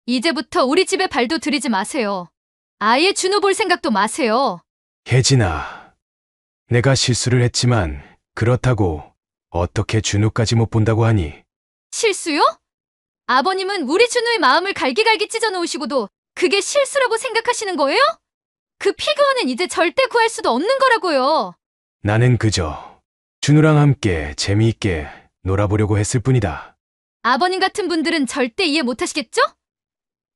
이제부터 우리 집에 발도 들이지 마세요. 아예 준우 볼 생각도 마세요. 혜진아, 내가 실수를 했지만 그렇다고 어떻게 준우까지 못 본다고 하니? 실수요? 아버님은 우리 준우의 마음을 갈기갈기 찢어 놓으시고도 그게 실수라고 생각하시는 거예요? 그 피규어는 이제 절대 구할 수도 없는 거라고요. 나는 그저 준우랑 함께 재미있게 놀아보려고 했을 뿐이다. 아버님 같은 분들은 절대 이해 못 하시겠죠?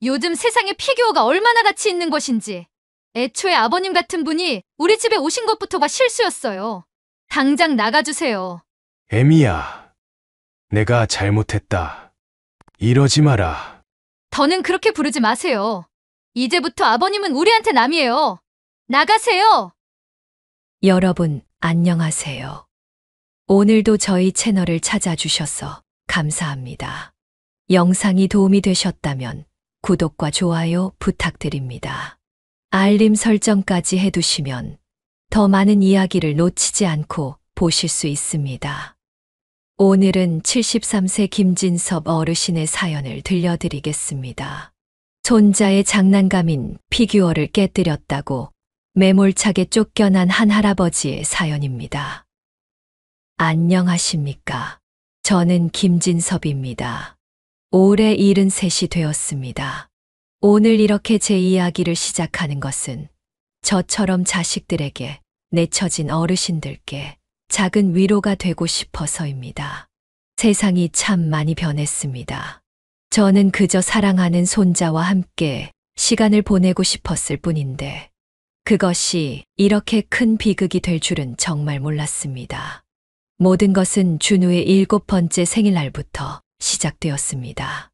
요즘 세상에 피규어가 얼마나 가치 있는 것인지. 애초에 아버님 같은 분이 우리 집에 오신 것부터가 실수였어요. 당장 나가주세요. 애미야, 내가 잘못했다. 이러지 마라. 더는 그렇게 부르지 마세요. 이제부터 아버님은 우리한테 남이에요. 나가세요. 여러분, 안녕하세요. 오늘도 저희 채널을 찾아주셔서 감사합니다. 영상이 도움이 되셨다면 구독과 좋아요 부탁드립니다. 알림 설정까지 해두시면 더 많은 이야기를 놓치지 않고 보실 수 있습니다. 오늘은 73세 김진섭 어르신의 사연을 들려드리겠습니다. 손자의 장난감인 피규어를 깨뜨렸다고 매몰차게 쫓겨난 한 할아버지의 사연입니다. 안녕하십니까? 저는 김진섭입니다. 올해 73이 되었습니다. 오늘 이렇게 제 이야기를 시작하는 것은 저처럼 자식들에게 내처진 어르신들께 작은 위로가 되고 싶어서입니다. 세상이 참 많이 변했습니다. 저는 그저 사랑하는 손자와 함께 시간을 보내고 싶었을 뿐인데 그것이 이렇게 큰 비극이 될 줄은 정말 몰랐습니다. 모든 것은 준우의 7번째 생일날부터 시작되었습니다.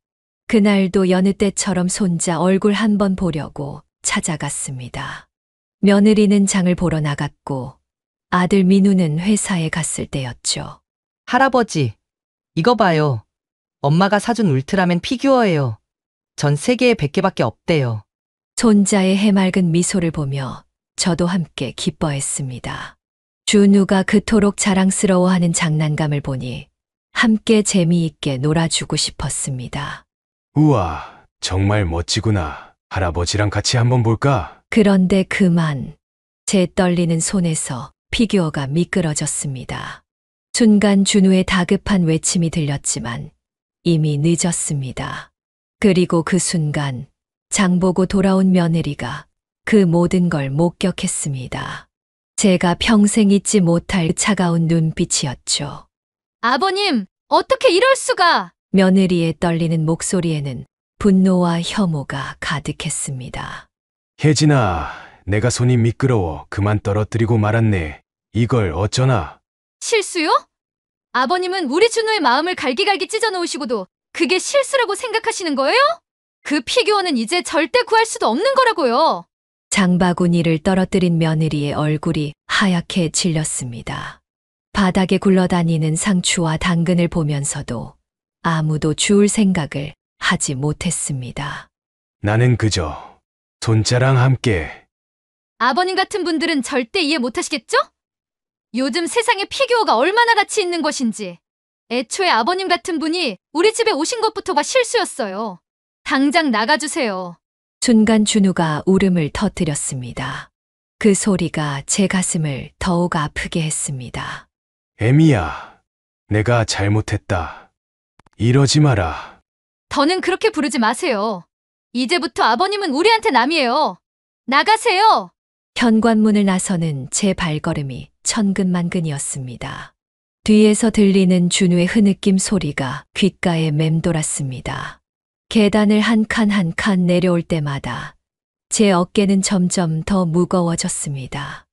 그날도 여느 때처럼 손자 얼굴 한번 보려고 찾아갔습니다. 며느리는 장을 보러 나갔고 아들 민우는 회사에 갔을 때였죠. 할아버지, 이거 봐요. 엄마가 사준 울트라맨 피규어예요. 전 세계에 100개밖에 없대요. 손자의 해맑은 미소를 보며 저도 함께 기뻐했습니다. 준우가 그토록 자랑스러워하는 장난감을 보니 함께 재미있게 놀아주고 싶었습니다. 우와, 정말 멋지구나. 할아버지랑 같이 한번 볼까? 그런데 그만 제 떨리는 손에서 피규어가 미끄러졌습니다. 순간 준우의 다급한 외침이 들렸지만 이미 늦었습니다. 그리고 그 순간 장보고 돌아온 며느리가 그 모든 걸 목격했습니다. 제가 평생 잊지 못할 차가운 눈빛이었죠. 아버님, 어떻게 이럴 수가? 며느리의 떨리는 목소리에는 분노와 혐오가 가득했습니다. 혜진아, 내가 손이 미끄러워 그만 떨어뜨리고 말았네. 이걸 어쩌나? 실수요? 아버님은 우리 준우의 마음을 갈기갈기 찢어 놓으시고도 그게 실수라고 생각하시는 거예요? 그 피규어는 이제 절대 구할 수도 없는 거라고요. 장바구니를 떨어뜨린 며느리의 얼굴이 하얗게 질렸습니다. 바닥에 굴러다니는 상추와 당근을 보면서도 아무도 주울 생각을 하지 못했습니다. 나는 그저 손자랑 함께. 아버님 같은 분들은 절대 이해 못 하시겠죠? 요즘 세상에 피규어가 얼마나 가치 있는 것인지. 애초에 아버님 같은 분이 우리 집에 오신 것부터가 실수였어요. 당장 나가주세요. 순간 준우가 울음을 터뜨렸습니다. 그 소리가 제 가슴을 더욱 아프게 했습니다. 애미야, 내가 잘못했다. 이러지 마라. 더는 그렇게 부르지 마세요. 이제부터 아버님은 우리한테 남이에요. 나가세요. 현관문을 나서는 제 발걸음이 천근만근이었습니다. 뒤에서 들리는 준우의 흐느낌 소리가 귓가에 맴돌았습니다. 계단을 한 칸 한 칸 내려올 때마다 제 어깨는 점점 더 무거워졌습니다.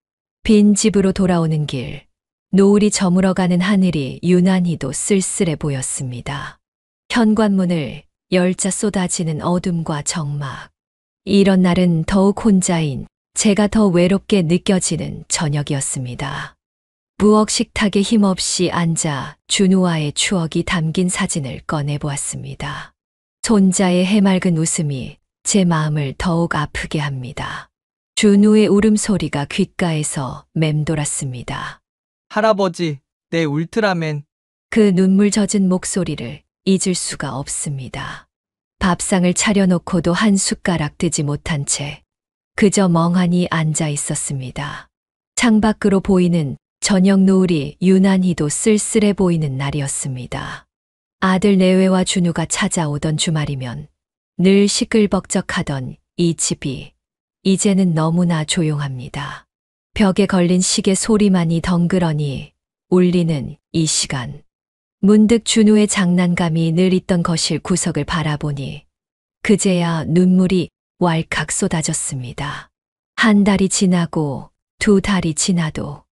빈 집으로 돌아오는 길, 노을이 저물어가는 하늘이 유난히도 쓸쓸해 보였습니다. 현관문을 열자 쏟아지는 어둠과 적막. 이런 날은 더욱 혼자인 제가 더 외롭게 느껴지는 저녁이었습니다. 부엌 식탁에 힘없이 앉아 준우와의 추억이 담긴 사진을 꺼내보았습니다. 손자의 해맑은 웃음이 제 마음을 더욱 아프게 합니다. 준우의 울음소리가 귓가에서 맴돌았습니다. 할아버지, 내 울트라맨. 그 눈물 젖은 목소리를 잊을 수가 없습니다. 밥상을 차려놓고도 한 숟가락 뜨지 못한 채 그저 멍하니 앉아 있었습니다. 창밖으로 보이는 저녁 노을이 유난히도 쓸쓸해 보이는 날이었습니다. 아들 내외와 준우가 찾아오던 주말이면 늘 시끌벅적하던 이 집이 이제는 너무나 조용합니다. 벽에 걸린 시계 소리만이 덩그러니 울리는 이 시간. 문득 준우의 장난감이 늘 있던 거실 구석을 바라보니 그제야 눈물이 왈칵 쏟아졌습니다. 한 달이 지나고 두 달이 지나도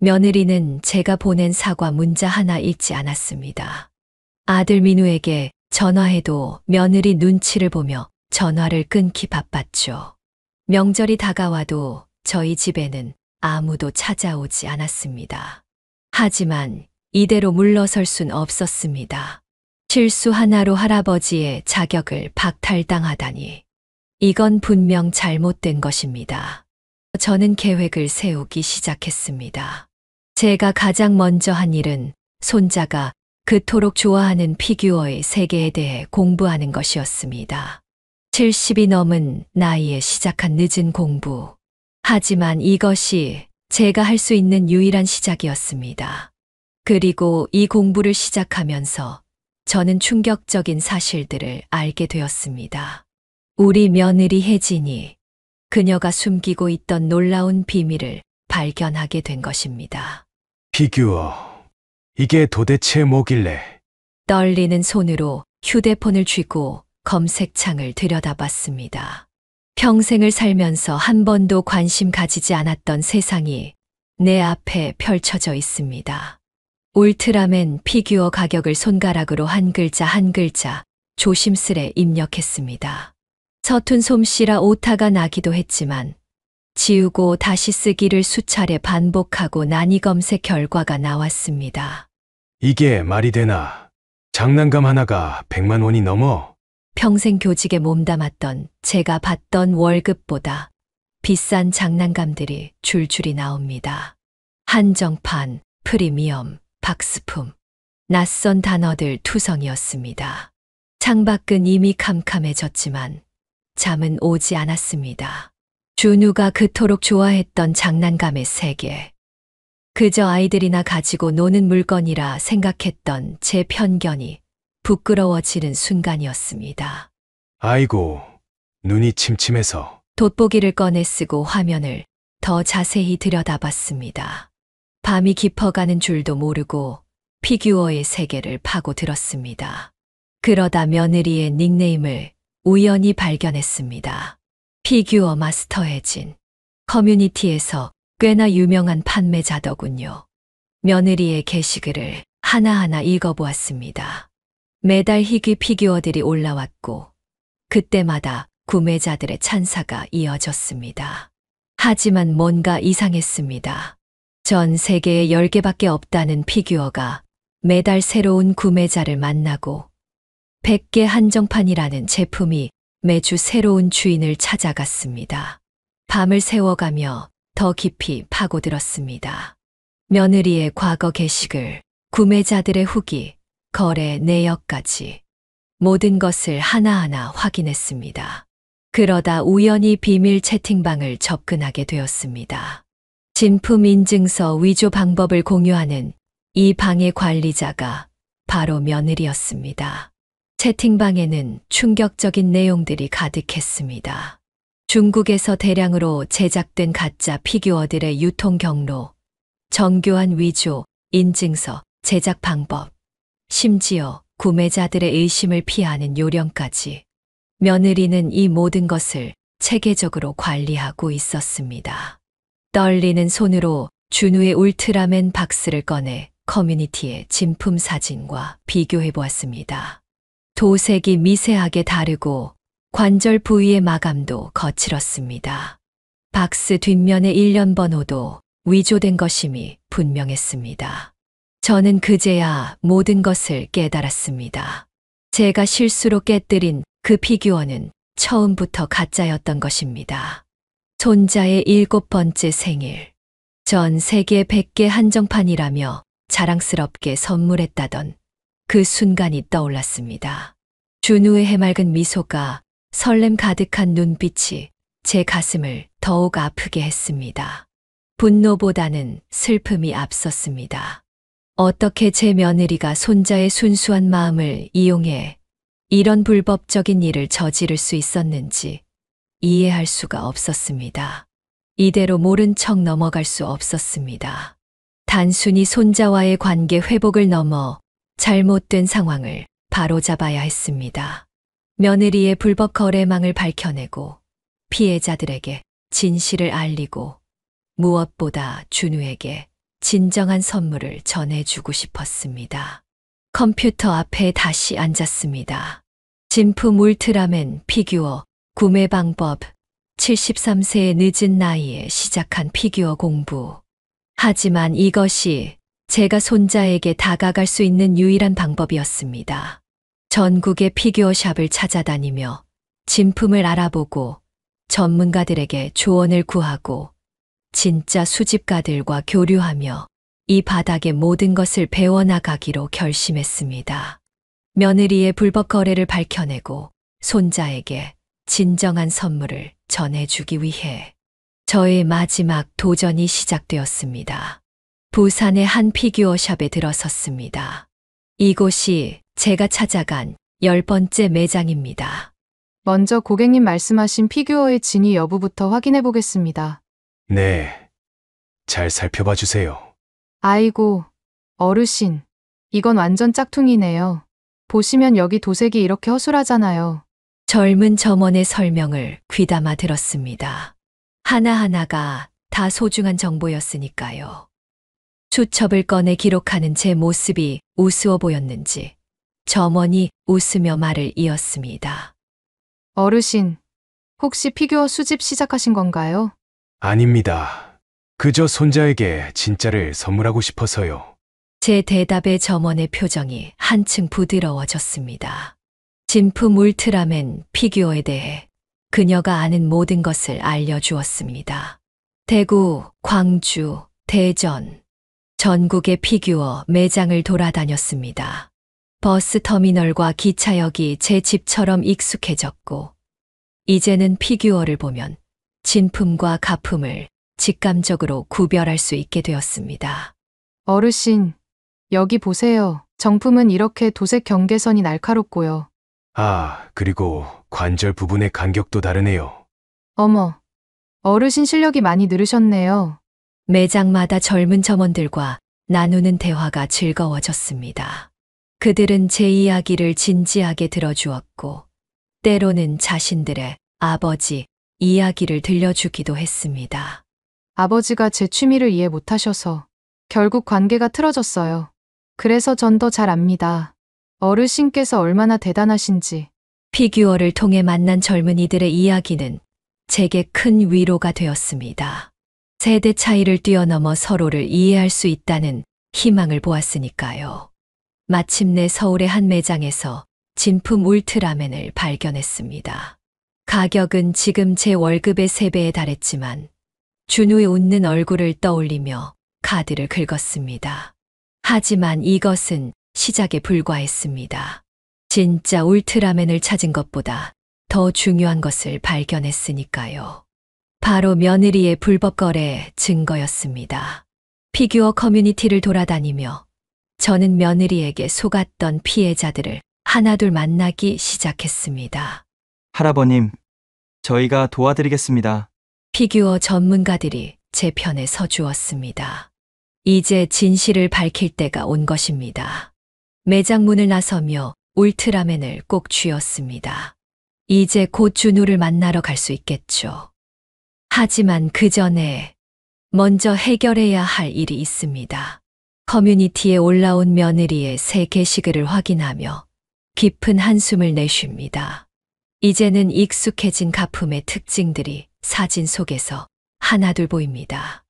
며느리는 제가 보낸 사과 문자 하나 읽지 않았습니다. 아들 민우에게 전화해도 며느리 눈치를 보며 전화를 끊기 바빴죠. 명절이 다가와도 저희 집에는 아무도 찾아오지 않았습니다. 하지만 이대로 물러설 순 없었습니다. 실수 하나로 할아버지의 자격을 박탈당하다니. 이건 분명 잘못된 것입니다. 저는 계획을 세우기 시작했습니다. 제가 가장 먼저 한 일은 손자가 그토록 좋아하는 피규어의 세계에 대해 공부하는 것이었습니다. 70이 넘은 나이에 시작한 늦은 공부. 하지만 이것이 제가 할 수 있는 유일한 시작이었습니다. 그리고 이 공부를 시작하면서 저는 충격적인 사실들을 알게 되었습니다. 우리 며느리 혜진이 그녀가 숨기고 있던 놀라운 비밀을 발견하게 된 것입니다. 피규어. 이게 도대체 뭐길래? 떨리는 손으로 휴대폰을 쥐고 검색창을 들여다봤습니다. 평생을 살면서 한 번도 관심 가지지 않았던 세상이 내 앞에 펼쳐져 있습니다. 울트라맨 피규어 가격을 손가락으로 한 글자 한 글자 조심스레 입력했습니다. 서툰 솜씨라 오타가 나기도 했지만 지우고 다시 쓰기를 수차례 반복하고 나니 검색 결과가 나왔습니다. 이게 말이 되나? 장난감 하나가 100만 원이 넘어? 평생 교직에 몸담았던 제가 받던 월급보다 비싼 장난감들이 줄줄이 나옵니다. 한정판, 프리미엄, 박스품, 낯선 단어들 투성이었습니다. 창밖은 이미 캄캄해졌지만 잠은 오지 않았습니다. 준우가 그토록 좋아했던 장난감의 세계. 그저 아이들이나 가지고 노는 물건이라 생각했던 제 편견이 부끄러워지는 순간이었습니다. 아이고, 눈이 침침해서. 돋보기를 꺼내 쓰고 화면을 더 자세히 들여다봤습니다. 밤이 깊어가는 줄도 모르고 피규어의 세계를 파고들었습니다. 그러다 며느리의 닉네임을 우연히 발견했습니다. 피규어 마스터 혜진. 커뮤니티에서 꽤나 유명한 판매자더군요. 며느리의 게시글을 하나하나 읽어보았습니다. 매달 희귀 피규어들이 올라왔고 그때마다 구매자들의 찬사가 이어졌습니다. 하지만 뭔가 이상했습니다. 전 세계에 10개밖에 없다는 피규어가 매달 새로운 구매자를 만나고 100개 한정판이라는 제품이 매주 새로운 주인을 찾아갔습니다. 밤을 새워가며 더 깊이 파고들었습니다. 며느리의 과거 게시글, 구매자들의 후기, 거래 내역까지 모든 것을 하나하나 확인했습니다. 그러다 우연히 비밀 채팅방을 접근하게 되었습니다. 진품 인증서 위조 방법을 공유하는 이 방의 관리자가 바로 며느리였습니다. 채팅방에는 충격적인 내용들이 가득했습니다. 중국에서 대량으로 제작된 가짜 피규어들의 유통 경로, 정교한 위조, 인증서, 제작 방법, 심지어 구매자들의 의심을 피하는 요령까지 며느리는 이 모든 것을 체계적으로 관리하고 있었습니다. 떨리는 손으로 준우의 울트라맨 박스를 꺼내 커뮤니티의 진품 사진과 비교해 보았습니다. 도색이 미세하게 다르고 관절 부위의 마감도 거칠었습니다. 박스 뒷면의 일련 번호도 위조된 것임이 분명했습니다. 저는 그제야 모든 것을 깨달았습니다. 제가 실수로 깨뜨린 그 피규어는 처음부터 가짜였던 것입니다. 손자의 7번째 생일. 전 세계 100개 한정판이라며 자랑스럽게 선물했다던 그 순간이 떠올랐습니다. 준우의 해맑은 미소가 설렘 가득한 눈빛이 제 가슴을 더욱 아프게 했습니다. 분노보다는 슬픔이 앞섰습니다. 어떻게 제 며느리가 손자의 순수한 마음을 이용해 이런 불법적인 일을 저지를 수 있었는지 이해할 수가 없었습니다. 이대로 모른 척 넘어갈 수 없었습니다. 단순히 손자와의 관계 회복을 넘어 잘못된 상황을 바로잡아야 했습니다. 며느리의 불법 거래망을 밝혀내고 피해자들에게 진실을 알리고 무엇보다 준우에게 진정한 선물을 전해주고 싶었습니다. 컴퓨터 앞에 다시 앉았습니다. 진품 울트라맨 피규어 구매 방법 73세의 늦은 나이에 시작한 피규어 공부. 하지만 이것이 제가 손자에게 다가갈 수 있는 유일한 방법이었습니다. 전국의 피규어샵을 찾아다니며 진품을 알아보고 전문가들에게 조언을 구하고 진짜 수집가들과 교류하며 이 바닥의 모든 것을 배워나가기로 결심했습니다. 며느리의 불법 거래를 밝혀내고 손자에게 진정한 선물을 전해주기 위해 저의 마지막 도전이 시작되었습니다. 부산의 한 피규어샵에 들어섰습니다. 이곳이 제가 찾아간 10번째 매장입니다. 먼저 고객님 말씀하신 피규어의 진위 여부부터 확인해 보겠습니다. 네. 잘 살펴봐 주세요. 아이고, 어르신. 이건 완전 짝퉁이네요. 보시면 여기 도색이 이렇게 허술하잖아요. 젊은 점원의 설명을 귀담아 들었습니다. 하나하나가 다 소중한 정보였으니까요. 수첩을 꺼내 기록하는 제 모습이 우스워 보였는지 점원이 웃으며 말을 이었습니다. 어르신, 혹시 피규어 수집 시작하신 건가요? 아닙니다. 그저 손자에게 진짜를 선물하고 싶어서요. 제 대답에 점원의 표정이 한층 부드러워졌습니다. 진품 울트라맨 피규어에 대해 그녀가 아는 모든 것을 알려주었습니다. 대구, 광주, 대전, 전국의 피규어 매장을 돌아다녔습니다. 버스 터미널과 기차역이 제 집처럼 익숙해졌고, 이제는 피규어를 보면 진품과 가품을 직감적으로 구별할 수 있게 되었습니다. 어르신, 여기 보세요. 정품은 이렇게 도색 경계선이 날카롭고요. 아, 그리고 관절 부분의 간격도 다르네요. 어머, 어르신 실력이 많이 늘으셨네요. 매장마다 젊은 점원들과 나누는 대화가 즐거워졌습니다. 그들은 제 이야기를 진지하게 들어주었고, 때로는 자신들의 아버지 이야기를 들려주기도 했습니다. 아버지가 제 취미를 이해 못하셔서 결국 관계가 틀어졌어요. 그래서 전 더 잘 압니다. 어르신께서 얼마나 대단하신지. 피규어를 통해 만난 젊은이들의 이야기는 제게 큰 위로가 되었습니다. 세대 차이를 뛰어넘어 서로를 이해할 수 있다는 희망을 보았으니까요. 마침내 서울의 한 매장에서 진품 울트라맨을 발견했습니다. 가격은 지금 제 월급의 3배에 달했지만 준우의 웃는 얼굴을 떠올리며 카드를 긁었습니다. 하지만 이것은 시작에 불과했습니다. 진짜 울트라맨을 찾은 것보다 더 중요한 것을 발견했으니까요. 바로 며느리의 불법 거래 증거였습니다. 피규어 커뮤니티를 돌아다니며 저는 며느리에게 속았던 피해자들을 하나둘 만나기 시작했습니다. 할아버님, 저희가 도와드리겠습니다. 피규어 전문가들이 제 편에 서주었습니다. 이제 진실을 밝힐 때가 온 것입니다. 매장 문을 나서며 울트라맨을 꼭 쥐었습니다. 이제 곧 준우를 만나러 갈 수 있겠죠. 하지만 그 전에 먼저 해결해야 할 일이 있습니다. 커뮤니티에 올라온 며느리의 새 게시글을 확인하며 깊은 한숨을 내쉽니다. 이제는 익숙해진 가품의 특징들이 사진 속에서 하나둘 보입니다.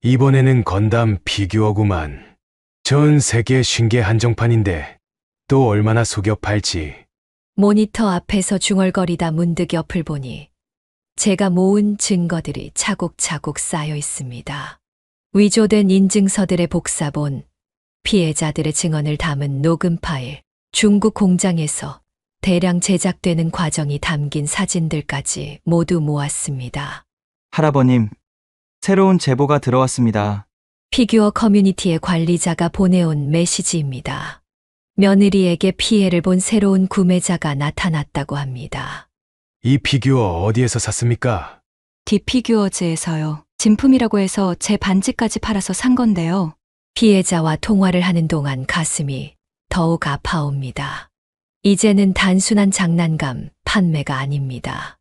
이번에는 건담 피규어구만. 전 세계 신계 한정판인데 또 얼마나 속여 팔지. 모니터 앞에서 중얼거리다 문득 옆을 보니 제가 모은 증거들이 차곡차곡 쌓여 있습니다. 위조된 인증서들의 복사본, 피해자들의 증언을 담은 녹음 파일, 중국 공장에서 대량 제작되는 과정이 담긴 사진들까지 모두 모았습니다. 할아버님, 새로운 제보가 들어왔습니다. 피규어 커뮤니티의 관리자가 보내온 메시지입니다. 며느리에게 피해를 본 새로운 구매자가 나타났다고 합니다. 이 피규어 어디에서 샀습니까? 디피규어즈에서요. 진품이라고 해서 제 반지까지 팔아서 산 건데요. 피해자와 통화를 하는 동안 가슴이 더욱 아파옵니다. 이제는 단순한 장난감, 판매가 아닙니다.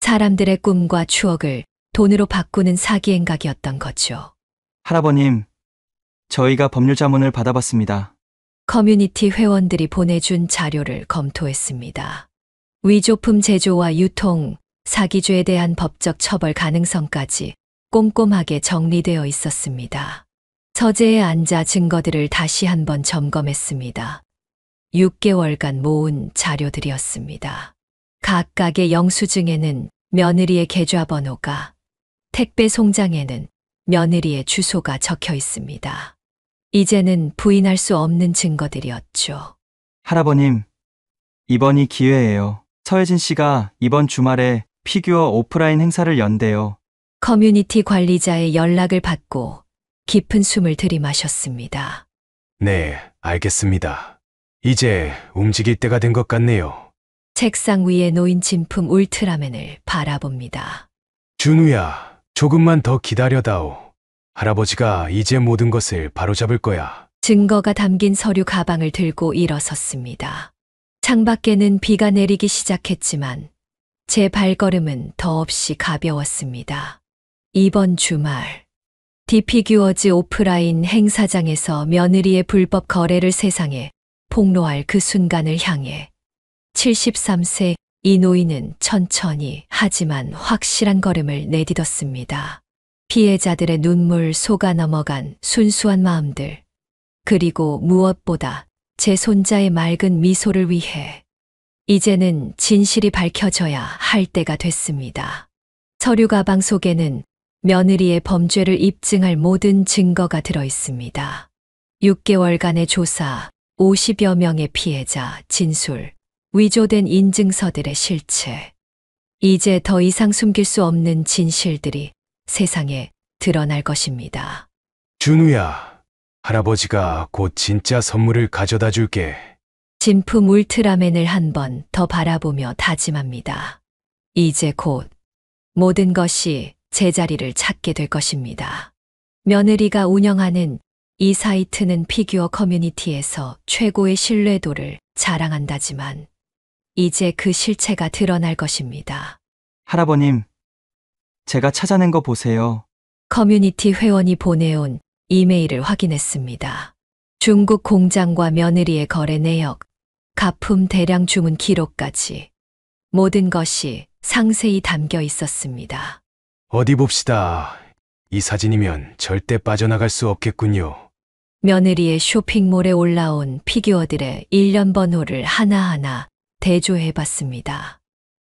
사람들의 꿈과 추억을 돈으로 바꾸는 사기 행각이었던 거죠. 할아버님, 저희가 법률 자문을 받아봤습니다. 커뮤니티 회원들이 보내준 자료를 검토했습니다. 위조품 제조와 유통, 사기죄에 대한 법적 처벌 가능성까지 꼼꼼하게 정리되어 있었습니다. 서재에 앉아 증거들을 다시 한번 점검했습니다. 6개월간 모은 자료들이었습니다. 각각의 영수증에는 며느리의 계좌번호가, 택배 송장에는 며느리의 주소가 적혀 있습니다. 이제는 부인할 수 없는 증거들이었죠. 할아버님, 이번이 기회예요. 서혜진 씨가 이번 주말에 피규어 오프라인 행사를 연대요. 커뮤니티 관리자의 연락을 받고 깊은 숨을 들이마셨습니다. 네, 알겠습니다. 이제 움직일 때가 된 것 같네요. 책상 위에 놓인 진품 울트라맨을 바라봅니다. 준우야, 조금만 더 기다려다오. 할아버지가 이제 모든 것을 바로잡을 거야. 증거가 담긴 서류 가방을 들고 일어섰습니다. 창밖에는 비가 내리기 시작했지만 제 발걸음은 더없이 가벼웠습니다. 이번 주말 디피규어즈 오프라인 행사장에서 며느리의 불법 거래를 세상에 폭로할 그 순간을 향해 73세 이 노인은 천천히 하지만 확실한 걸음을 내딛었습니다. 피해자들의 눈물 속아 넘어간 순수한 마음들, 그리고 무엇보다 제 손자의 맑은 미소를 위해 이제는 진실이 밝혀져야 할 때가 됐습니다. 서류 가방 속에는 며느리의 범죄를 입증할 모든 증거가 들어 있습니다. 6개월간의 조사, 50여 명의 피해자 진술, 위조된 인증서들의 실체. 이제 더 이상 숨길 수 없는 진실들이 세상에 드러날 것입니다. 준우야, 할아버지가 곧 진짜 선물을 가져다 줄게. 진품 울트라맨을 한 번 더 바라보며 다짐합니다. 이제 곧 모든 것이 제자리를 찾게 될 것입니다. 며느리가 운영하는 이 사이트는 피규어 커뮤니티에서 최고의 신뢰도를 자랑한다지만 이제 그 실체가 드러날 것입니다. 할아버님, 제가 찾아낸 거 보세요. 커뮤니티 회원이 보내온 이메일을 확인했습니다. 중국 공장과 며느리의 거래 내역, 가품 대량 주문 기록까지 모든 것이 상세히 담겨 있었습니다. 어디 봅시다. 이 사진이면 절대 빠져나갈 수 없겠군요. 며느리의 쇼핑몰에 올라온 피규어들의 일련 번호를 하나하나 대조해봤습니다.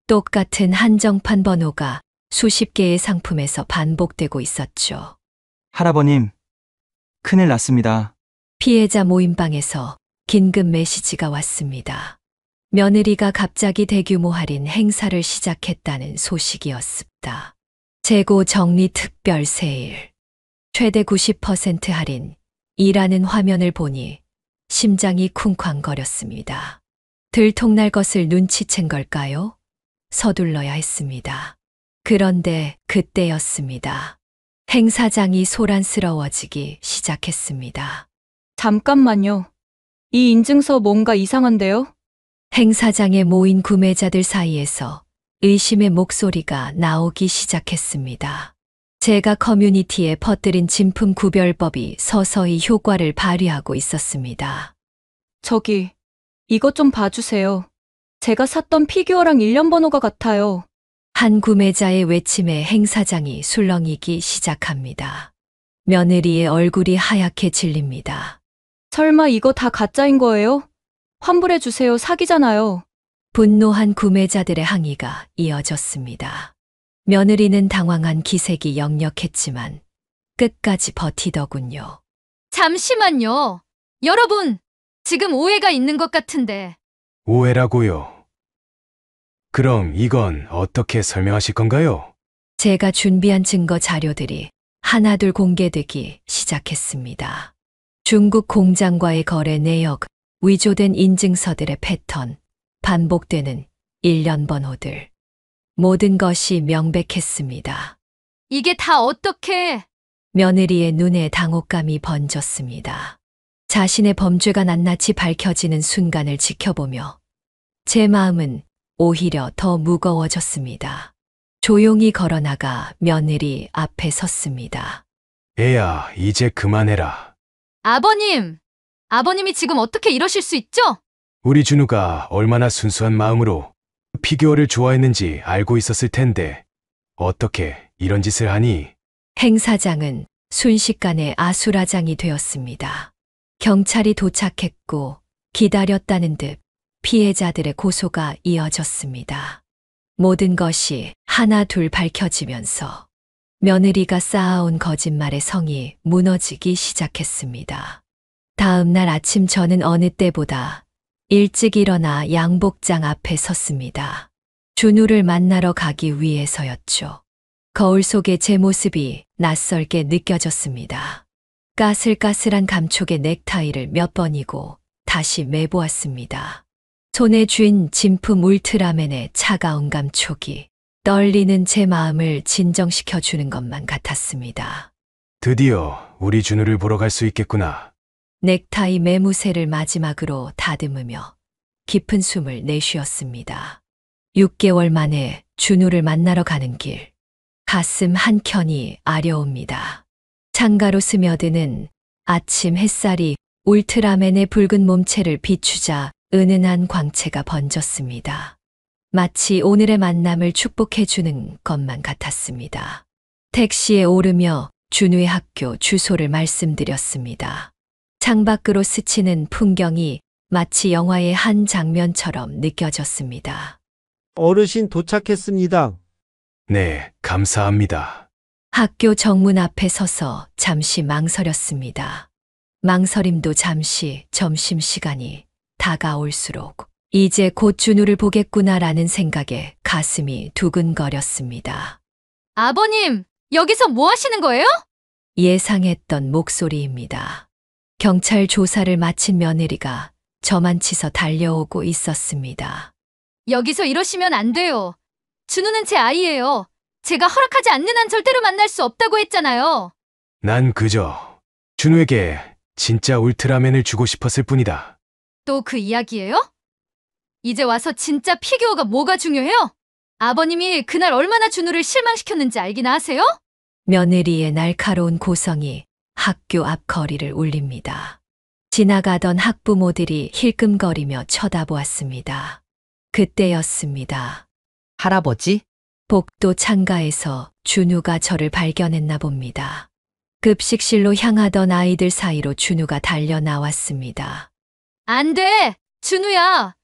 똑같은 한정판 번호가 수십 개의 상품에서 반복되고 있었죠. 할아버님, 큰일 났습니다. 피해자 모임방에서 긴급 메시지가 왔습니다. 며느리가 갑자기 대규모 할인 행사를 시작했다는 소식이었습니다. 재고 정리 특별 세일, 최대 90% 할인, 이라는 화면을 보니 심장이 쿵쾅거렸습니다. 들통날 것을 눈치챈 걸까요? 서둘러야 했습니다. 그런데 그때였습니다. 행사장이 소란스러워지기 시작했습니다. 잠깐만요. 이 인증서 뭔가 이상한데요? 행사장에 모인 구매자들 사이에서 의심의 목소리가 나오기 시작했습니다. 제가 커뮤니티에 퍼뜨린 진품 구별법이 서서히 효과를 발휘하고 있었습니다. 저기, 이것 좀 봐주세요. 제가 샀던 피규어랑 일련 번호가 같아요. 한 구매자의 외침에 행사장이 술렁이기 시작합니다. 며느리의 얼굴이 하얗게 질립니다. 설마 이거 다 가짜인 거예요? 환불해주세요. 사기잖아요. 분노한 구매자들의 항의가 이어졌습니다. 며느리는 당황한 기색이 역력했지만 끝까지 버티더군요. 잠시만요. 여러분, 지금 오해가 있는 것 같은데. 오해라고요. 그럼 이건 어떻게 설명하실 건가요? 제가 준비한 증거 자료들이 하나둘 공개되기 시작했습니다. 중국 공장과의 거래 내역, 위조된 인증서들의 패턴, 반복되는 일련 번호들. 모든 것이 명백했습니다. 이게 다 어떻게? 며느리의 눈에 당혹감이 번졌습니다. 자신의 범죄가 낱낱이 밝혀지는 순간을 지켜보며 제 마음은 오히려 더 무거워졌습니다. 조용히 걸어나가 며느리 앞에 섰습니다. 애야, 이제 그만해라. 아버님! 아버님이 지금 어떻게 이러실 수 있죠? 우리 준우가 얼마나 순수한 마음으로 피규어를 좋아했는지 알고 있었을 텐데 어떻게 이런 짓을 하니? 행사장은 순식간에 아수라장이 되었습니다. 경찰이 도착했고 기다렸다는 듯 피해자들의 고소가 이어졌습니다. 모든 것이 하나 둘 밝혀지면서 며느리가 쌓아온 거짓말의 성이 무너지기 시작했습니다. 다음 날 아침 저는 어느 때보다 일찍 일어나 양복장 앞에 섰습니다. 준우를 만나러 가기 위해서였죠. 거울 속에 제 모습이 낯설게 느껴졌습니다. 까슬까슬한 감촉의 넥타이를 몇 번이고 다시 매보았습니다. 손에 쥔 진품 울트라맨의 차가운 감촉이 떨리는 제 마음을 진정시켜 주는 것만 같았습니다. 드디어 우리 준우를 보러 갈 수 있겠구나. 넥타이 매무새를 마지막으로 다듬으며 깊은 숨을 내쉬었습니다. 6개월 만에 준우를 만나러 가는 길. 가슴 한켠이 아려옵니다. 창가로 스며드는 아침 햇살이 울트라맨의 붉은 몸체를 비추자 은은한 광채가 번졌습니다. 마치 오늘의 만남을 축복해주는 것만 같았습니다. 택시에 오르며 준우의 학교 주소를 말씀드렸습니다. 창밖으로 스치는 풍경이 마치 영화의 한 장면처럼 느껴졌습니다. 어르신 도착했습니다. 네, 감사합니다. 학교 정문 앞에 서서 잠시 망설였습니다. 망설임도 잠시 점심시간이 다가올수록 이제 곧 준우를 보겠구나라는 생각에 가슴이 두근거렸습니다. 아버님! 여기서 뭐 하시는 거예요? 예상했던 목소리입니다. 경찰 조사를 마친 며느리가 저만 치서 달려오고 있었습니다. 여기서 이러시면 안 돼요. 준우는 제 아이예요. 제가 허락하지 않는 한 절대로 만날 수 없다고 했잖아요. 난 그저 준우에게 진짜 울트라맨을 주고 싶었을 뿐이다. 또 그 이야기예요? 이제 와서 진짜 피규어가 뭐가 중요해요? 아버님이 그날 얼마나 준우를 실망시켰는지 알기나 하세요? 며느리의 날카로운 고성이 학교 앞 거리를 울립니다. 지나가던 학부모들이 힐끔거리며 쳐다보았습니다. 그때였습니다. 할아버지? 복도 창가에서 준우가 저를 발견했나 봅니다. 급식실로 향하던 아이들 사이로 준우가 달려 나왔습니다. 안 돼! 준우야!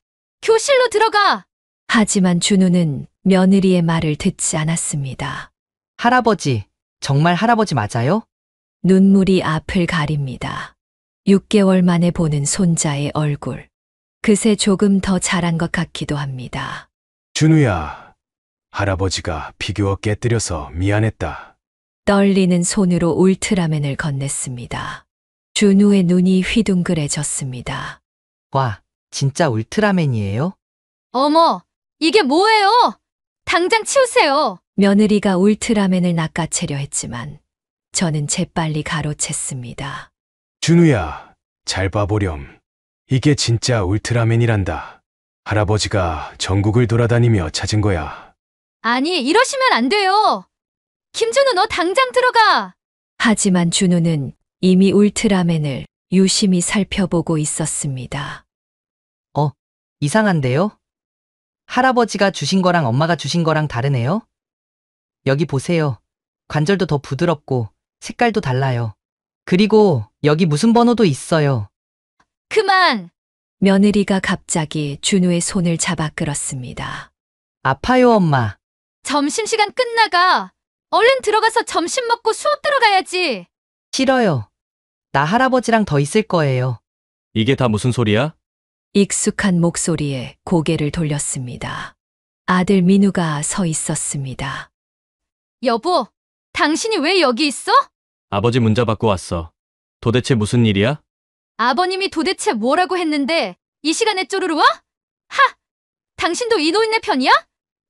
교실로 들어가! 하지만 준우는 며느리의 말을 듣지 않았습니다. 할아버지, 정말 할아버지 맞아요? 눈물이 앞을 가립니다. 6개월 만에 보는 손자의 얼굴. 그새 조금 더 자란 것 같기도 합니다. 준우야, 할아버지가 피규어 깨뜨려서 미안했다. 떨리는 손으로 울트라맨을 건넸습니다. 준우의 눈이 휘둥그레졌습니다. 와, 진짜 울트라맨이에요? 어머! 이게 뭐예요? 당장 치우세요! 며느리가 울트라맨을 낚아채려 했지만 저는 재빨리 가로챘습니다. 준우야, 잘 봐보렴. 이게 진짜 울트라맨이란다. 할아버지가 전국을 돌아다니며 찾은 거야. 아니, 이러시면 안 돼요! 김준우, 너 당장 들어가! 하지만 준우는 이미 울트라맨을 유심히 살펴보고 있었습니다. 이상한데요? 할아버지가 주신 거랑 엄마가 주신 거랑 다르네요? 여기 보세요. 관절도 더 부드럽고 색깔도 달라요. 그리고 여기 무슨 번호도 있어요. 그만! 며느리가 갑자기 준우의 손을 잡아 끌었습니다. 아파요, 엄마. 점심시간 끝나가! 얼른 들어가서 점심 먹고 수업 들어가야지! 싫어요. 나 할아버지랑 더 있을 거예요. 이게 다 무슨 소리야? 익숙한 목소리에 고개를 돌렸습니다. 아들 민우가 서 있었습니다. 여보, 당신이 왜 여기 있어? 아버지 문자 받고 왔어. 도대체 무슨 일이야? 아버님이 도대체 뭐라고 했는데 이 시간에 쪼르르 와? 하! 당신도 이 노인네 편이야?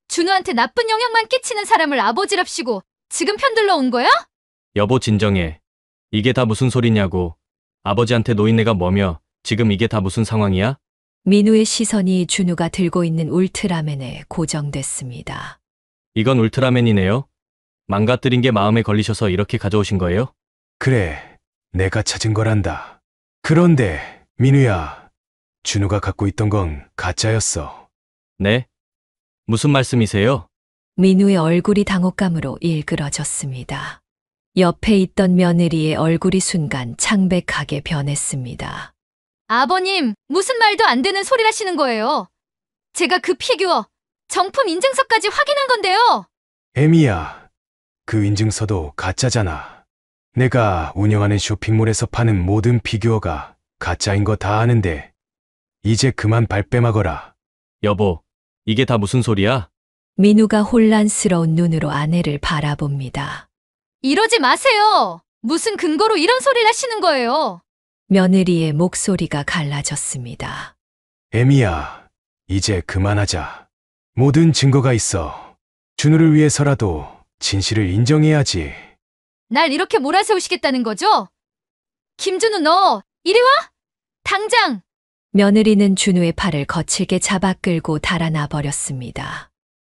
준우한테 나쁜 영향만 끼치는 사람을 아버지랍시고 지금 편들러 온 거야? 여보 진정해. 이게 다 무슨 소리냐고. 아버지한테 노인네가 뭐며 지금 이게 다 무슨 상황이야? 민우의 시선이 준우가 들고 있는 울트라맨에 고정됐습니다. 이건 울트라맨이네요. 망가뜨린 게 마음에 걸리셔서 이렇게 가져오신 거예요? 그래, 내가 찾은 거란다. 그런데 민우야, 준우가 갖고 있던 건 가짜였어. 네? 무슨 말씀이세요? 민우의 얼굴이 당혹감으로 일그러졌습니다. 옆에 있던 며느리의 얼굴이 순간 창백하게 변했습니다. 아버님, 무슨 말도 안 되는 소리를 하시는 거예요. 제가 그 피규어, 정품 인증서까지 확인한 건데요. 애미야, 그 인증서도 가짜잖아. 내가 운영하는 쇼핑몰에서 파는 모든 피규어가 가짜인 거 다 아는데 이제 그만 발뺌하거라. 여보, 이게 다 무슨 소리야? 민우가 혼란스러운 눈으로 아내를 바라봅니다. 이러지 마세요. 무슨 근거로 이런 소리를 하시는 거예요. 며느리의 목소리가 갈라졌습니다. 애미야, 이제 그만하자. 모든 증거가 있어. 준우를 위해서라도 진실을 인정해야지. 날 이렇게 몰아세우시겠다는 거죠? 김준우 너 이리 와! 당장! 며느리는 준우의 팔을 거칠게 잡아 끌고 달아나 버렸습니다.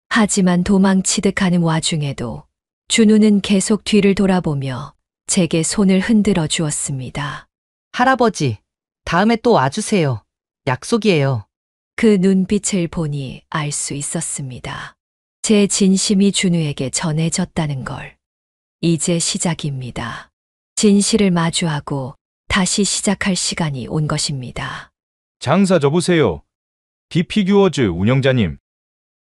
하지만 도망치듯 가는 와중에도 준우는 계속 뒤를 돌아보며 제게 손을 흔들어 주었습니다. 할아버지, 다음에 또 와주세요. 약속이에요. 그 눈빛을 보니 알 수 있었습니다. 제 진심이 준우에게 전해졌다는 걸. 이제 시작입니다. 진실을 마주하고 다시 시작할 시간이 온 것입니다. 장사 접으세요. 디피규어즈 운영자님.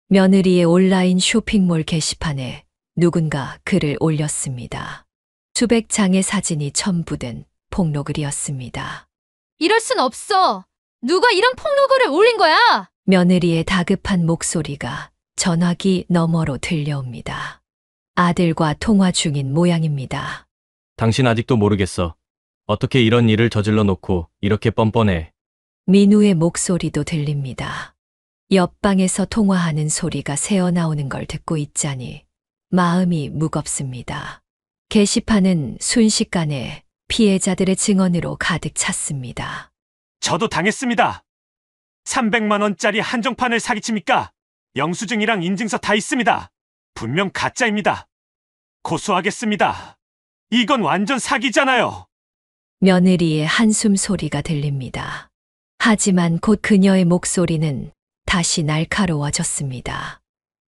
며느리의 온라인 쇼핑몰 게시판에 누군가 글을 올렸습니다. 수백 장의 사진이 첨부된 폭로글이었습니다. 이럴 순 없어. 누가 이런 폭로글을 올린 거야? 며느리의 다급한 목소리가 전화기 너머로 들려옵니다. 아들과 통화 중인 모양입니다. 당신 아직도 모르겠어. 어떻게 이런 일을 저질러 놓고 이렇게 뻔뻔해. 민우의 목소리도 들립니다. 옆방에서 통화하는 소리가 새어나오는 걸 듣고 있자니 마음이 무겁습니다. 게시판은 순식간에 피해자들의 증언으로 가득 찼습니다. 저도 당했습니다. 300만 원짜리 한정판을 사기칩니까? 영수증이랑 인증서 다 있습니다. 분명 가짜입니다. 고소하겠습니다. 이건 완전 사기잖아요. 며느리의 한숨 소리가 들립니다. 하지만 곧 그녀의 목소리는 다시 날카로워졌습니다.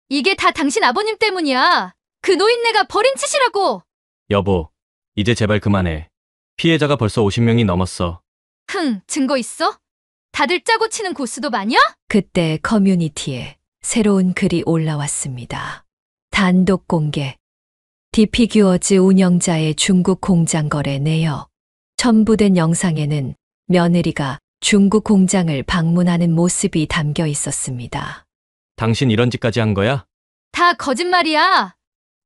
이게 다 당신 아버님 때문이야. 그 노인네가 버린 짓이라고. 여보, 이제 제발 그만해. 피해자가 벌써 50명이 넘었어. 증거 있어? 다들 짜고 치는 고수도 마냐? 그때 커뮤니티에 새로운 글이 올라왔습니다. 단독 공개. 디피규어즈 운영자의 중국 공장 거래 내역. 첨부된 영상에는 며느리가 중국 공장을 방문하는 모습이 담겨 있었습니다. 당신 이런 짓까지 한 거야? 다 거짓말이야.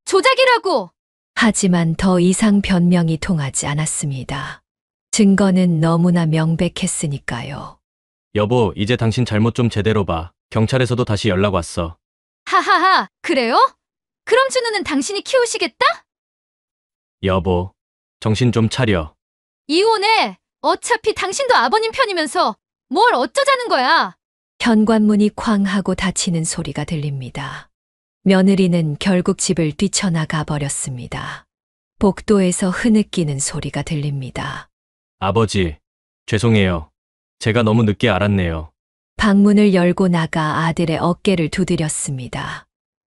조작이라고. 하지만 더 이상 변명이 통하지 않았습니다. 증거는 너무나 명백했으니까요. 여보, 이제 당신 잘못 좀 제대로 봐. 경찰에서도 다시 연락 왔어. 하하하, 그래요? 그럼 준우는 당신이 키우시겠다? 여보, 정신 좀 차려. 이혼해. 어차피 당신도 아버님 편이면서 뭘 어쩌자는 거야. 현관문이 쾅 하고 닫히는 소리가 들립니다. 며느리는 결국 집을 뛰쳐나가 버렸습니다. 복도에서 흐느끼는 소리가 들립니다. 아버지, 죄송해요. 제가 너무 늦게 알았네요. 방문을 열고 나가 아들의 어깨를 두드렸습니다.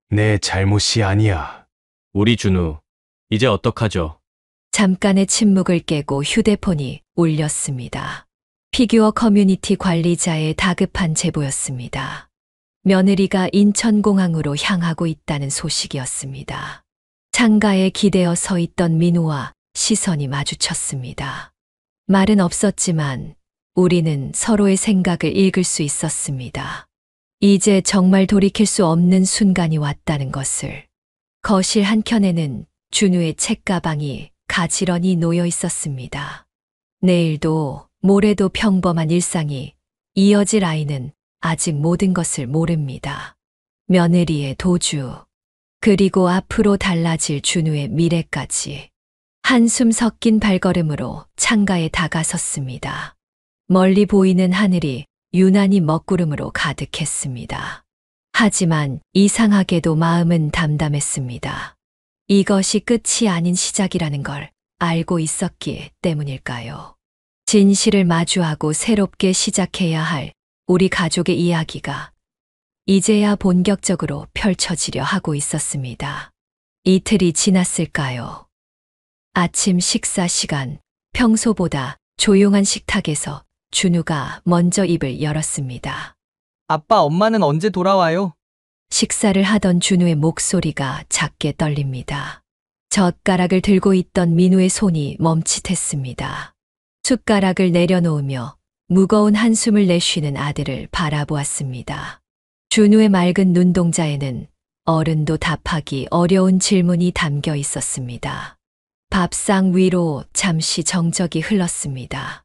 내 잘못이 아니야. 우리 준우, 이제 어떡하죠? 잠깐의 침묵을 깨고 휴대폰이 울렸습니다. 피규어 커뮤니티 관리자의 다급한 제보였습니다. 며느리가 인천공항으로 향하고 있다는 소식이었습니다. 창가에 기대어 서 있던 민우와 시선이 마주쳤습니다. 말은 없었지만 우리는 서로의 생각을 읽을 수 있었습니다. 이제 정말 돌이킬 수 없는 순간이 왔다는 것을. 거실 한켠에는 준우의 책가방이 가지런히 놓여 있었습니다. 내일도 모레도 평범한 일상이 이어질 아이는 아직 모든 것을 모릅니다. 며느리의 도주, 그리고 앞으로 달라질 준우의 미래까지. 한숨 섞인 발걸음으로 창가에 다가섰습니다. 멀리 보이는 하늘이 유난히 먹구름으로 가득했습니다. 하지만 이상하게도 마음은 담담했습니다. 이것이 끝이 아닌 시작이라는 걸 알고 있었기 때문일까요? 진실을 마주하고 새롭게 시작해야 할 우리 가족의 이야기가 이제야 본격적으로 펼쳐지려 하고 있었습니다. 이틀이 지났을까요? 아침 식사 시간, 평소보다 조용한 식탁에서 준우가 먼저 입을 열었습니다. 아빠, 엄마는 언제 돌아와요? 식사를 하던 준우의 목소리가 작게 떨립니다. 젓가락을 들고 있던 민우의 손이 멈칫했습니다. 숟가락을 내려놓으며 무거운 한숨을 내쉬는 아들을 바라보았습니다. 준우의 맑은 눈동자에는 어른도 답하기 어려운 질문이 담겨 있었습니다. 밥상 위로 잠시 정적이 흘렀습니다.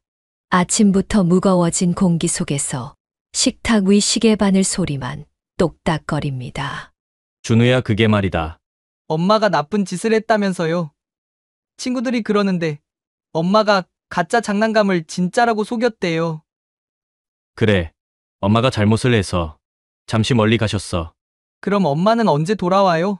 아침부터 무거워진 공기 속에서 식탁 위 시계바늘 소리만 똑딱거립니다. 준우야, 그게 말이다. 엄마가 나쁜 짓을 했다면서요. 친구들이 그러는데 엄마가 가짜 장난감을 진짜라고 속였대요. 그래, 엄마가 잘못을 해서 잠시 멀리 가셨어. 그럼 엄마는 언제 돌아와요?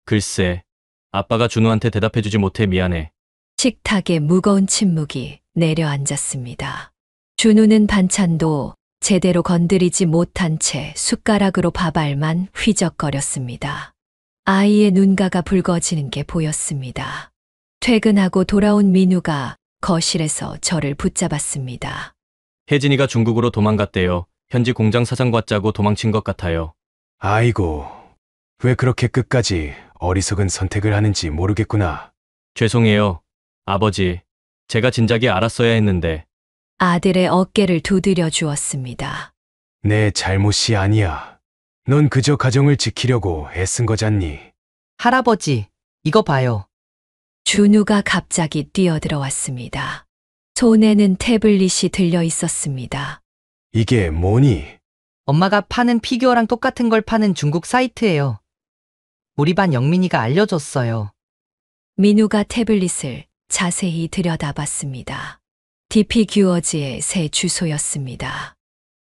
글쎄, 아빠가 준우한테 대답해주지 못해 미안해. 식탁에 무거운 침묵이 내려앉았습니다. 준우는 반찬도 제대로 건드리지 못한 채 숟가락으로 밥알만 휘적거렸습니다. 아이의 눈가가 붉어지는 게 보였습니다. 퇴근하고 돌아온 민우가 거실에서 저를 붙잡았습니다. 혜진이가 중국으로 도망갔대요. 현지 공장 사장과 짜고 도망친 것 같아요. 아이고, 왜 그렇게 끝까지 어리석은 선택을 하는지 모르겠구나. 죄송해요, 아버지. 제가 진작에 알았어야 했는데. 아들의 어깨를 두드려 주었습니다. 내 잘못이 아니야. 넌 그저 가정을 지키려고 애쓴 거잖니. 할아버지, 이거 봐요. 준우가 갑자기 뛰어들어왔습니다. 손에는 태블릿이 들려 있었습니다. 이게 뭐니? 엄마가 파는 피규어랑 똑같은 걸 파는 중국 사이트예요. 우리 반 영민이가 알려줬어요. 민우가 태블릿을 자세히 들여다봤습니다. 디피규어즈의 새 주소였습니다.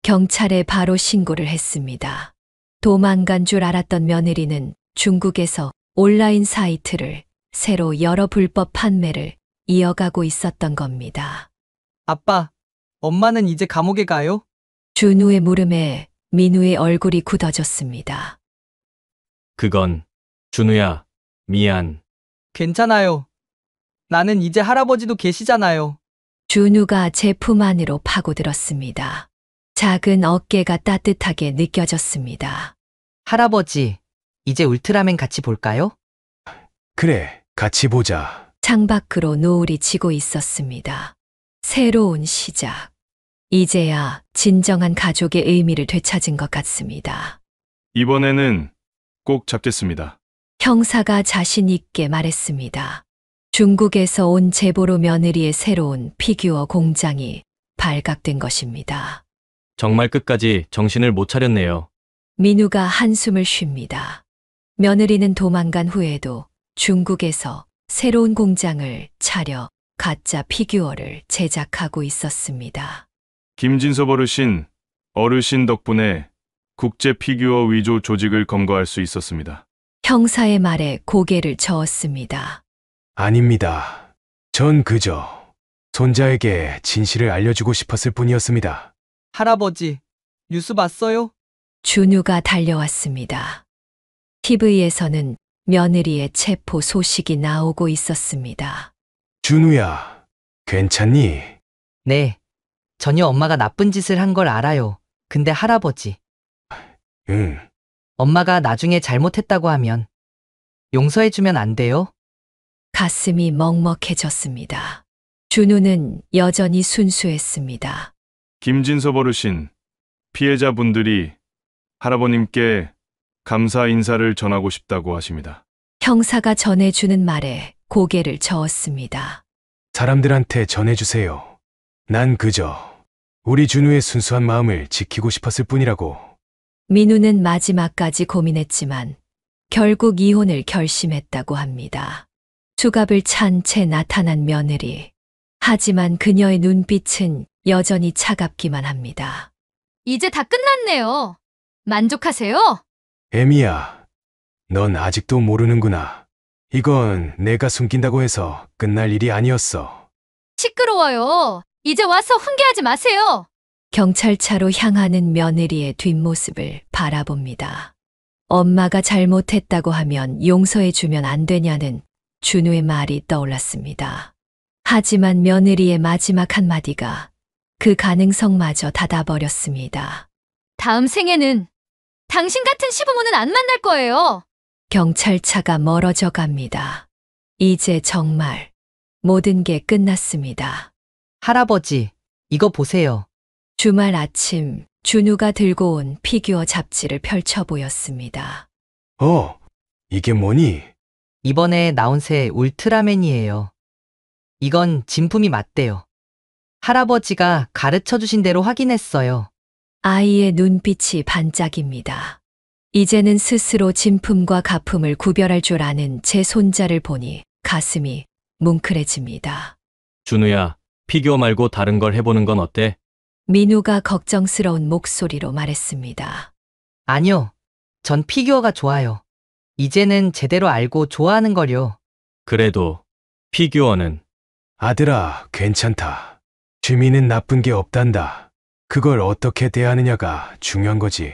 경찰에 바로 신고를 했습니다. 도망간 줄 알았던 며느리는 중국에서 온라인 사이트를 새로 열어 불법 판매를 이어가고 있었던 겁니다. 아빠, 엄마는 이제 감옥에 가요? 준우의 물음에 민우의 얼굴이 굳어졌습니다. 그건, 준우야, 미안. 괜찮아요. 나는 이제 할아버지도 계시잖아요. 준우가 제 품 안으로 파고들었습니다. 작은 어깨가 따뜻하게 느껴졌습니다. 할아버지, 이제 울트라맨 같이 볼까요? 그래, 같이 보자. 창밖으로 노을이 지고 있었습니다. 새로운 시작. 이제야 진정한 가족의 의미를 되찾은 것 같습니다. 이번에는 꼭 잡겠습니다. 형사가 자신 있게 말했습니다. 중국에서 온 제보로 며느리의 새로운 피규어 공장이 발각된 것입니다. 정말 끝까지 정신을 못 차렸네요. 민우가 한숨을 쉽니다. 며느리는 도망간 후에도 중국에서 새로운 공장을 차려 가짜 피규어를 제작하고 있었습니다. 김진섭 어르신 덕분에 국제 피규어 위조 조직을 검거할 수 있었습니다. 형사의 말에 고개를 저었습니다. 아닙니다. 전 그저 손자에게 진실을 알려주고 싶었을 뿐이었습니다. 할아버지, 뉴스 봤어요? 준우가 달려왔습니다. TV에서는 며느리의 체포 소식이 나오고 있었습니다. 준우야, 괜찮니? 네. 전혀 엄마가 나쁜 짓을 한 걸 알아요. 근데 할아버지, 응. 엄마가 나중에 잘못했다고 하면 용서해주면 안 돼요? 가슴이 먹먹해졌습니다. 준우는 여전히 순수했습니다. 김진섭 어르신, 피해자분들이 할아버님께 감사 인사를 전하고 싶다고 하십니다. 형사가 전해주는 말에 고개를 저었습니다. 사람들한테 전해주세요. 난 그저 우리 준우의 순수한 마음을 지키고 싶었을 뿐이라고. 민우는 마지막까지 고민했지만 결국 이혼을 결심했다고 합니다. 수갑을 찬 채 나타난 며느리. 하지만 그녀의 눈빛은 여전히 차갑기만 합니다. 이제 다 끝났네요. 만족하세요? 에미야, 넌 아직도 모르는구나. 이건 내가 숨긴다고 해서 끝날 일이 아니었어. 시끄러워요. 이제 와서 훈계하지 마세요. 경찰차로 향하는 며느리의 뒷모습을 바라봅니다. 엄마가 잘못했다고 하면 용서해주면 안 되냐는 준우의 말이 떠올랐습니다. 하지만 며느리의 마지막 한마디가 그 가능성마저 닫아버렸습니다. 다음 생에는 당신 같은 시부모는 안 만날 거예요. 경찰차가 멀어져 갑니다. 이제 정말 모든 게 끝났습니다. 할아버지, 이거 보세요. 주말 아침 준우가 들고 온 피규어 잡지를 펼쳐 보였습니다. 이게 뭐니? 이번에 나온 새 울트라맨이에요. 이건 진품이 맞대요. 할아버지가 가르쳐 주신 대로 확인했어요. 아이의 눈빛이 반짝입니다. 이제는 스스로 진품과 가품을 구별할 줄 아는 제 손자를 보니 가슴이 뭉클해집니다. 준우야, 피규어 말고 다른 걸 해보는 건 어때? 민우가 걱정스러운 목소리로 말했습니다. 아니요. 전 피규어가 좋아요. 이제는 제대로 알고 좋아하는 걸요. 그래도 피규어는 아들아, 괜찮다. 취미는 나쁜 게 없단다. 그걸 어떻게 대하느냐가 중요한 거지.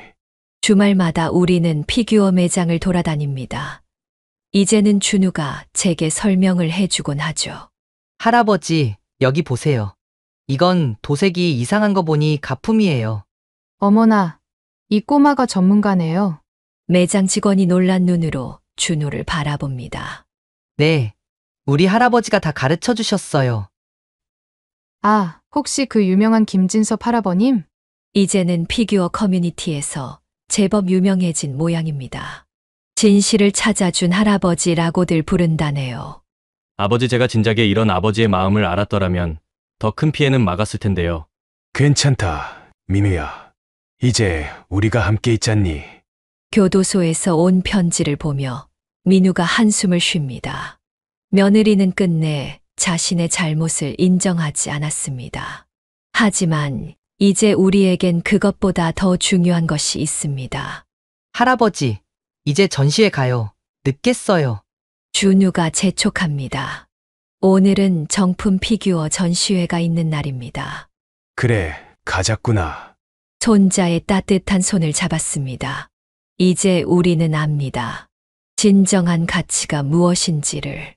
주말마다 우리는 피규어 매장을 돌아다닙니다. 이제는 준우가 제게 설명을 해주곤 하죠. 할아버지, 여기 보세요. 이건 도색이 이상한 거 보니 가품이에요. 어머나, 이 꼬마가 전문가네요. 매장 직원이 놀란 눈으로 준우를 바라봅니다. 네, 우리 할아버지가 다 가르쳐 주셨어요. 아, 혹시 그 유명한 김진섭 할아버님? 이제는 피규어 커뮤니티에서 제법 유명해진 모양입니다. 진실을 찾아준 할아버지라고들 부른다네요. 아버지 제가 진작에 이런 아버지의 마음을 알았더라면 더 큰 피해는 막았을 텐데요. 괜찮다, 민우야. 이제 우리가 함께 있잖니. 교도소에서 온 편지를 보며 민우가 한숨을 쉽니다. 며느리는 끝내 자신의 잘못을 인정하지 않았습니다. 하지만 이제 우리에겐 그것보다 더 중요한 것이 있습니다. 할아버지, 이제 전시회 가요. 늦겠어요. 준우가 재촉합니다. 오늘은 정품 피규어 전시회가 있는 날입니다. 그래, 가자꾸나. 손자의 따뜻한 손을 잡았습니다. 이제 우리는 압니다. 진정한 가치가 무엇인지를.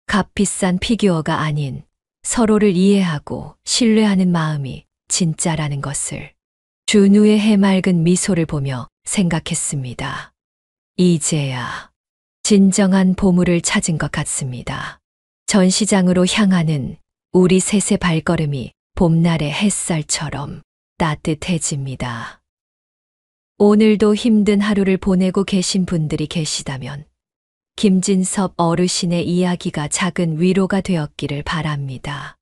값비싼 피규어가 아닌 서로를 이해하고 신뢰하는 마음이 진짜라는 것을. 준우의 해맑은 미소를 보며 생각했습니다. 이제야 진정한 보물을 찾은 것 같습니다. 전시장으로 향하는 우리 셋의 발걸음이 봄날의 햇살처럼 따뜻해집니다. 오늘도 힘든 하루를 보내고 계신 분들이 계시다면 김진섭 어르신의 이야기가 작은 위로가 되었기를 바랍니다.